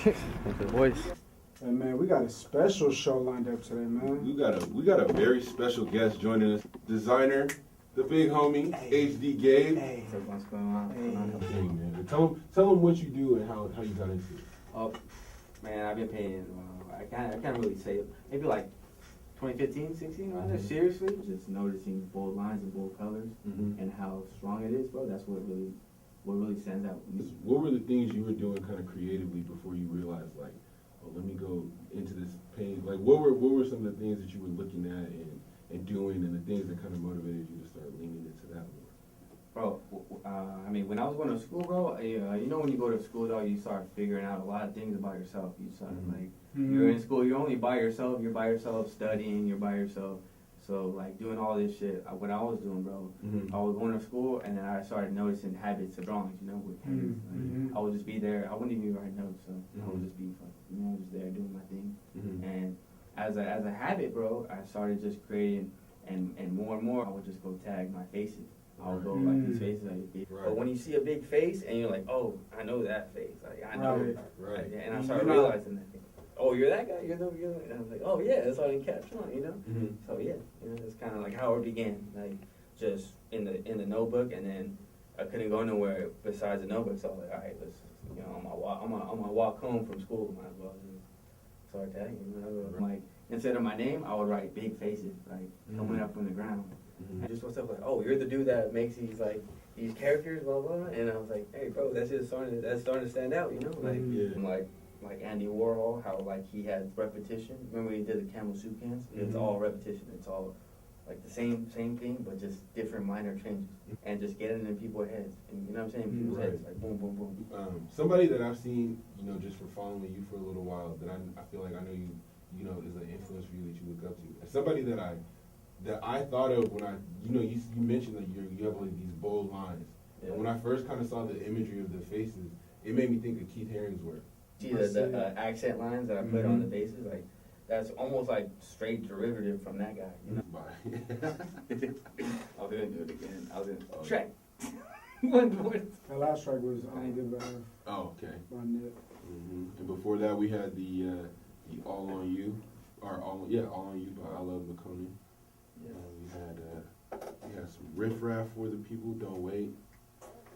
With the voice. Hey man, we got a special show lined up today, man. We got a very special guest joining us. Designer, the big homie, HD Gabe. Hey. So what's going on? Hey man, tell him what you do and how you got into it. Oh, man, I've been painting. I can't really say it. Maybe like 2015, 16, right there. Seriously, just noticing bold lines and bold colors and how strong it is, bro. That's what really stands out. What were the things you were doing kind of creatively before you realized, like, oh, let me go into this paint? Like, what were some of the things that you were looking at and doing, and the things that kind of motivated you to start leaning into that more? Bro, I mean, when I was going to school, bro, you know when you go to school, though, you start figuring out a lot of things about yourself. You start, like, you're in school, you're only by yourself, studying, you're by yourself. So, like, doing all this shit, what I was doing, bro, I was going to school, and then I started noticing habits of drawings, you know, with pens. Like, I would just be there. I wouldn't even write notes, so I would just be, just there doing my thing. And as a habit, bro, I started just creating, and more, I would just go tag my faces. I'll go like these faces. But when you see a big face and you're like, oh, I know that face. Like I know. Right. And I started realizing that. Oh, you're that guy. You're the. And I was like, oh yeah, that's all I can capture on, you know. So yeah, it's kind of like how it began. Like just in the notebook, and then I couldn't go nowhere besides the notebook. So I was like, all right, let's on my walk home from school, might as well just start tagging. Like instead of my name, I would write big faces like coming up from the ground. I just was like, oh, you're the dude that makes these characters, blah blah. And I was like, hey, bro, that's starting to stand out, you know, like Andy Warhol, how like he had repetition. Remember when he did the camel soup cans? It's all repetition. It's all like the same thing, but just different minor changes, and just getting in people's heads. And you know what I'm saying? People's heads, like boom, boom, boom. Somebody that I've seen, you know, just for following you for a little while, that I feel like I know you know, is an influence for you that you look up to. And somebody that I thought of when you mentioned that you have like these bold lines. Yeah. And when I first kind of saw the imagery of the faces, it made me think of Keith Haring's work. See the accent lines that I put on the faces, like that's almost like straight derivative from that guy. You know? I was gonna do it again. I was gonna track. That last track was I Don't Give a F. Oh, okay. By Nip. And before that, we had the All on You, or All on You by I Love McConaughey. Yeah. We had some Riff Raff for the people. Don't wait.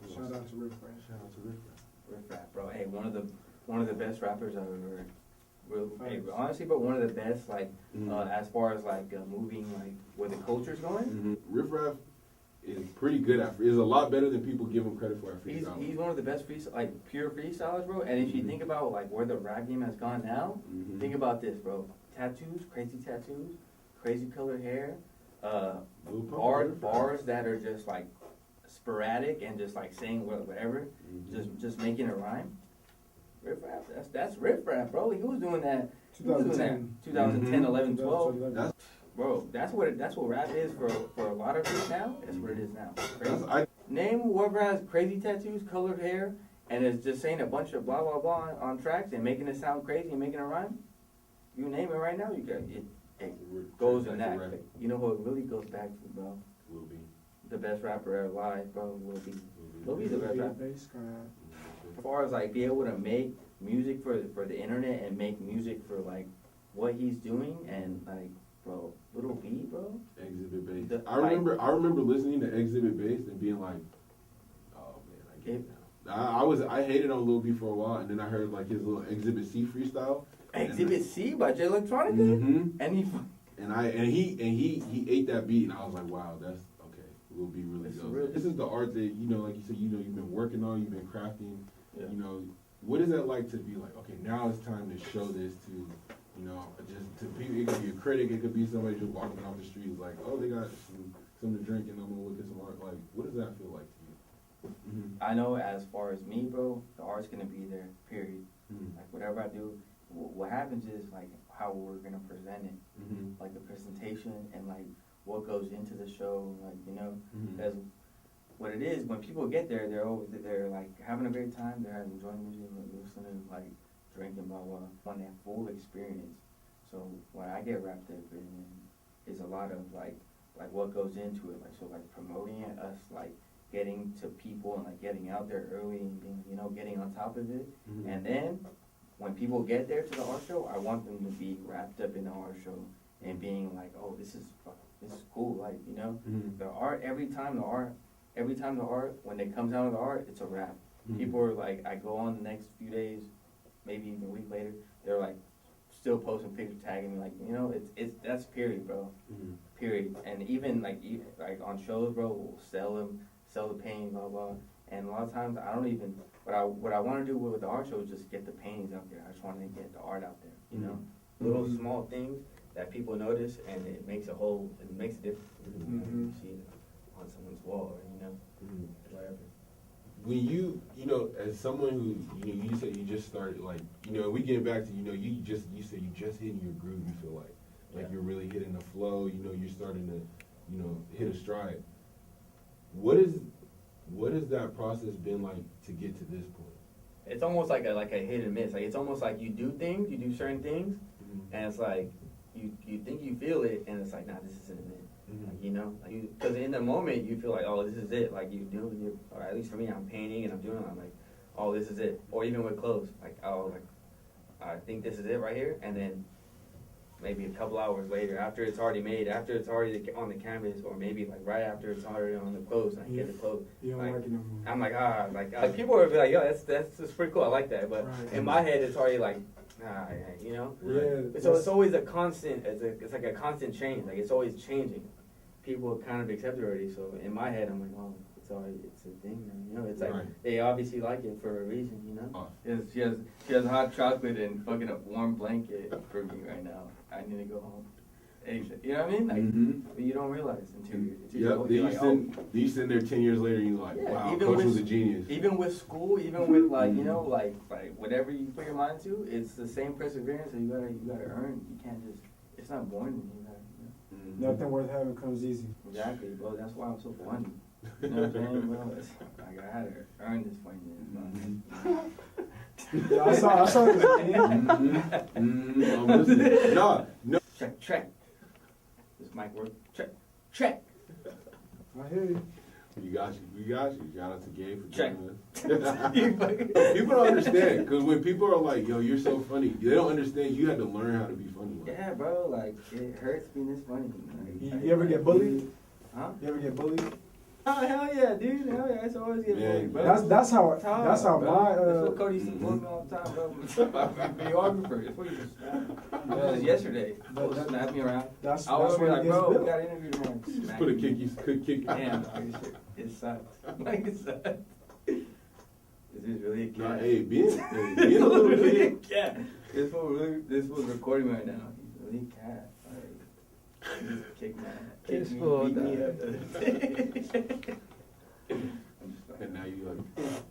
Shout out to Riff Raff. Riff Raff, bro. Hey, one of the best rappers I've ever heard. Hey, honestly, but one of the best, like, as far as like moving, like where the culture's going. Riff Raff is pretty good at. Is a lot better than people give him credit for at freestyle. He's one of the best pure freestylers, bro. And if you think about like where the rap game has gone now, think about this, bro. Tattoos, crazy colored hair. Bars that are just like sporadic and just like saying whatever, just making a rhyme. Riff Raff, that's Riff Raff, bro. He was doing that. 2010, 11, 12. Bro, that's what rap is for a lot of it now. That's what it is now. Crazy. Name whoever has crazy tattoos, colored hair, and is just saying a bunch of blah blah blah on tracks and making it sound crazy and making a rhyme. You name it right now, you got it. It goes in that. You know who it really goes back to, bro? Will be the best rapper ever alive, bro. Will be the best rapper. As far as like be able to make music for the internet and make music for like what he's doing and like, bro, Little B, bro. Exhibit Bass. I remember listening to Exhibit Bass and being like, oh man, I get it now. I hated on Lil B for a while, and then I heard like his little Exhibit C freestyle. Exhibit C by Jay Electronica, and he ate that beat, and I was like, wow, that's okay. Lil B really does. This is the art that like you said, you've been working on, you've been crafting. Yeah. What is that like to be like, okay, now it's time to show this to, just to people. It could be a critic, it could be somebody just walking off the street, like, oh, they got something to drink, and I'm gonna look at some art. Like, what does that feel like to you? I know as far as me, bro, the art's gonna be there. Period. Like whatever I do. What happens is like how we're gonna present it, like the presentation and like what goes into the show, like because what it is when people get there, they're like having a great time, they're enjoying music, listening, like drinking, blah blah, want that full experience. So what I get wrapped up in is a lot of like what goes into it, like promoting it, us like getting to people and like getting out there early and being, getting on top of it, and then when people get there to the art show, I want them to be wrapped up in the art show and being like, oh, this is cool, like, you know, the art, every time the art, when it comes out of the art, it's a wrap. People are like, I go on the next few days, maybe even a week later, they're like, still posting pictures, tagging me, like, you know, that's period, bro, period. And even like on shows, bro, we'll sell the painting, blah, blah. And a lot of times, I don't even, what I want to do with the art show is just get the paintings out there. I just want to get the art out there, you know? Little small things that people notice, and it makes a difference. You see it on someone's wall, or, you know, whatever. When you know, as someone who, you know, you said you just started, like, you know, we get back to, you know, you said you just hitting your groove, you feel like you're really hitting the flow, you know, you're starting to, you know, hit a stride. What has that process been like to get to this point? It's almost like a hit and miss. Like, it's almost like you do certain things, and it's like, you think you feel it, and it's like, nah, this isn't it. Like, you know, because in the moment you feel like, oh, this is it. Like, or at least for me, I'm painting and I'm doing it. I'm like, oh, this is it. Or even with clothes, like, oh, like, I think this is it right here. And then maybe a couple hours later, after it's already made, after it's already on the canvas, or maybe like right after it's already on the clothes, and I get the clothes. You don't like it no more. I'm like, like people will be like, yo, that's pretty cool. I like that. But in my head, it's already like, you know. Yeah. So it's always a constant. It's like a constant change. Like, it's always changing. People kind of accept it already. So in my head, I'm like, oh, it's a thing, man. You know, it's like they obviously like it for a reason. You know. She has hot chocolate and fucking a warm blanket for me right now. I need to go home. You know what I mean? Like, you don't realize until you're you sitting there 10 years later, and you're like, wow, Coach was a genius. Even with school, even with like, you know, like whatever you put your mind to, it's the same perseverance that you gotta earn. You can't just, it's not born in you. Nothing worth having comes easy. Exactly, bro. That's why I'm so funny. You know what I'm saying, bro? It's like, I had to earn this funniness, man. I saw this. No. Check. This mic work. Check. I hear you. We got you. Shout out to Gabe for Check. joining us. People don't understand, because when people are like, yo, you're so funny, they don't understand you had to learn how to be funny. Yeah, bro, like, it hurts being this funny. Like, you ever get bullied? Huh? You ever get bullied? Oh, hell yeah, dude. Hell yeah, it's always get bullied, bro. That's how my That's what Cody used to bully me all the time, bro. Videographer. That's what he used to snap. Just yesterday. He was snapping me around. I was like, bro, we got an interview tomorrow. Just put a kick. Damn, it sucks. Like, it sucks. This is really a cat. Nah, hey, being a little kid. Yeah. This fool's recording right now. He's really a cat. Like, he just kicked me, beat me up the other day. And now you like,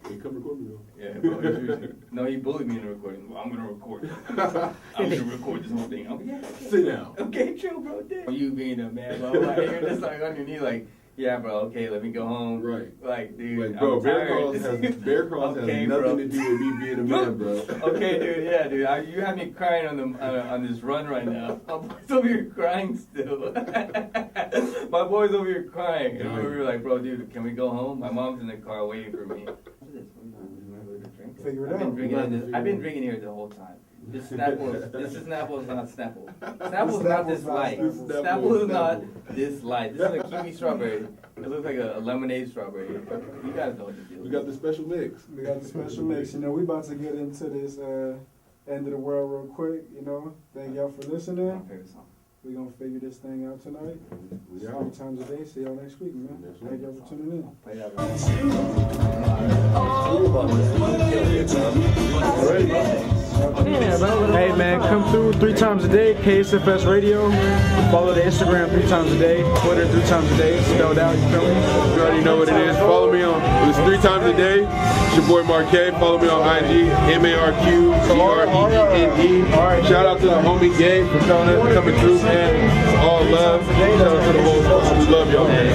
hey, come record me though. Yeah, bro. No, he bullied me in the recording. Well, I'm gonna record. I'm gonna record this whole thing. I'm like, yeah. Sit down. Okay, chill, bro. Damn. You being a man, bro. Like, you're just like on your knee, like, yeah, bro. Okay, let me go home. Right. Like, dude, like, bro, I'm Bear tired. Claws has nothing to do with me being a man, bro. Okay, dude. Yeah, dude. You have me crying on this run right now. My boy's over here crying still. My boy's over here crying, and we were like, bro, dude, can we go home? My mom's in the car waiting for me. Figure it out. I've been drinking here the whole time. This is Snapple is not Snapple. Snapple is not this light. Snapple is not this light. This is a kiwi strawberry. It looks like a lemonade strawberry. You guys know what to do. We got the special mix. You know, we about to get into this end of the world real quick. You know, thank y'all for listening. My favorite song. We're going to figure this thing out tonight. We 3 out. times a day. See y'all next week, man. Thank y'all for tuning in. Play that Hey man, come through 3 times a day, KSFS Radio. Follow the Instagram 3 times a day, Twitter 3 times a day, spelled out, you feel me? You already know what it is. Follow me on, it's 3 times a day. It's your boy Marquet. Follow me on IG, MARQGREENE. Shout out to the homie Gabe for coming through, man. All love. Shout out to the whole squad. We love y'all, man.